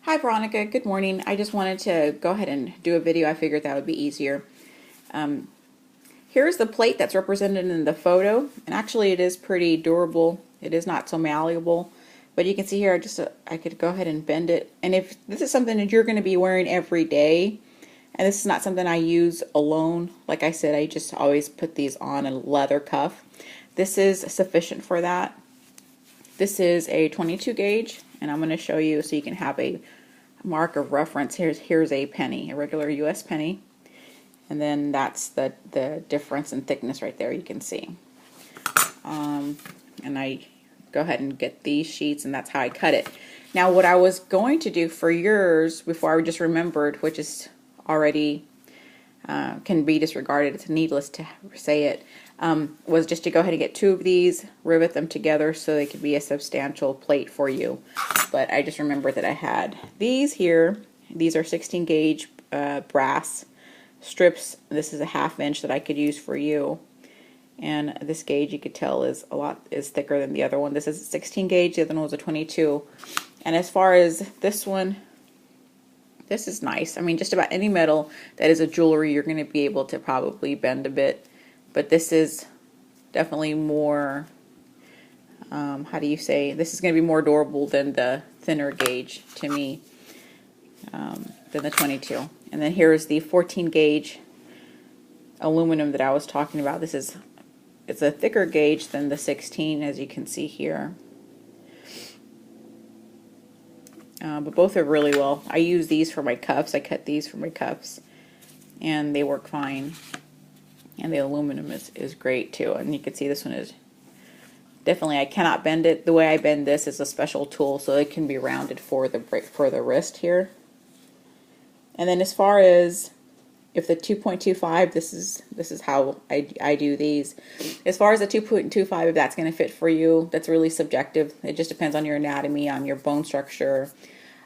Hi Veronica, good morning. I just wanted to go ahead and do a video. I figured that would be easier. Um, Here's the plate that's represented in the photo, and actually it is pretty durable. It is not so malleable, but you can see here I could go ahead and bend it. And if this is something that you're going to be wearing every day, and this is not something I use alone, like I said, I just always put these on a leather cuff. This is sufficient for that. This is a 22 gauge, and I'm going to show you so you can have a mark of reference. Here's a penny, a regular US penny, and then that's the difference in thickness right there, you can see. And I go ahead and get these sheets, and that's how I cut it. Now what I was going to do for yours before I just remembered, which is already can be disregarded, it's needless to say it, was just to go ahead and get two of these, rivet them together so they could be a substantial plate for you. But I just remembered that I had these here. These are 16 gauge brass strips. This is a 1/2 inch that I could use for you. And this gauge, you could tell, is thicker than the other one. This is a 16 gauge, the other one was a 22. And as far as this one, this is nice. I mean, just about any metal that is a jewelry, you're going to be able to probably bend a bit. But this is definitely more, how do you say, this is going to be more durable than the thinner gauge to me, than the 22. And then here's the 14 gauge aluminum that I was talking about. It's a thicker gauge than the 16, as you can see here. But both are really well. I use these for my cuffs. I cut these for my cuffs, and they work fine. And the aluminum is great too. And you can see this one is definitely, I cannot bend it. The way I bend this is a special tool, so it can be rounded for the wrist here. And then as far as if the 2.25, this is how I do these. As far as the 2.25, if that's going to fit for you, that's really subjective. It just depends on your anatomy, on your bone structure,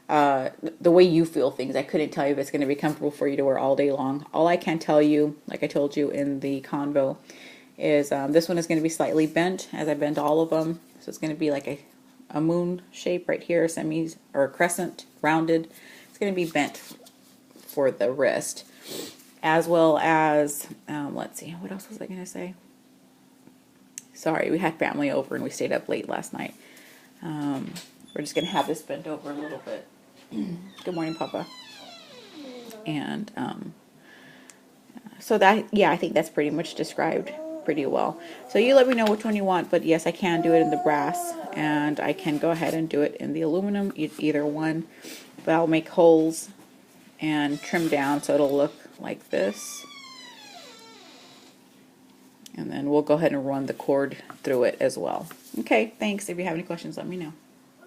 the way you feel things. I couldn't tell you if it's going to be comfortable for you to wear all day long. All I can tell you, like I told you in the convo, is this one is going to be slightly bent, as I bent all of them. So it's going to be like a moon shape right here, or a crescent, rounded. It's going to be bent for the wrist, as well as, let's see, what else was I going to say? Sorry, we had family over and we stayed up late last night. We're just going to have this bent over a little bit. Good morning, Papa. And so that, yeah, I think that's pretty much described pretty well. So you let me know which one you want, but yes, I can do it in the brass, and I can go ahead and do it in the aluminum, either one. But I'll make holes and trim down so it'll look like this. And then we'll go ahead and run the cord through it as well. Okay, thanks. If you have any questions, let me know.